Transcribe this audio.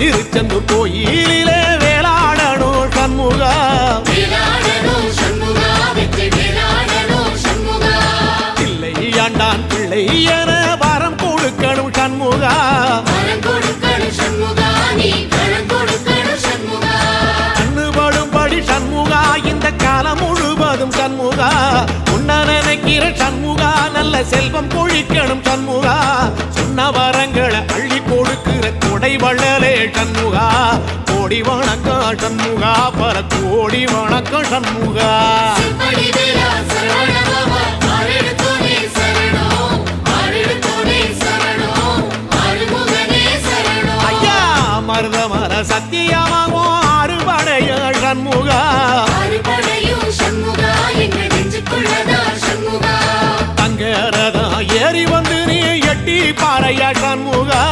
திருச்செந்தூர் கோயிலிலே வேளாடணும் சண்முகா பிள்ளை ஆண்டான் பிள்ளை என வரம் கொடுக்கணும் சண்முகா கண்ணுபடும்படி சண்முகா இந்த காலம் முழுவதும் சண்முகா உன்ன நினைக்கிற சண்முகா நல்ல செல்வம் பொழிக்கணும் சண்முகா சொன்ன வரங்களை அள்ளி கொடுக்கிற கொடை வள்ளலே சண்முகா கோடி வணக்கம் சண்முகா பல கோடி வணக்கம் சண்முகா ஐயா மருதமர சத்தியமாகும் அறுபடைய சண்முகா தங்கரதா ஏறி வந்து நீ எட்டி பாறையா சண்முகா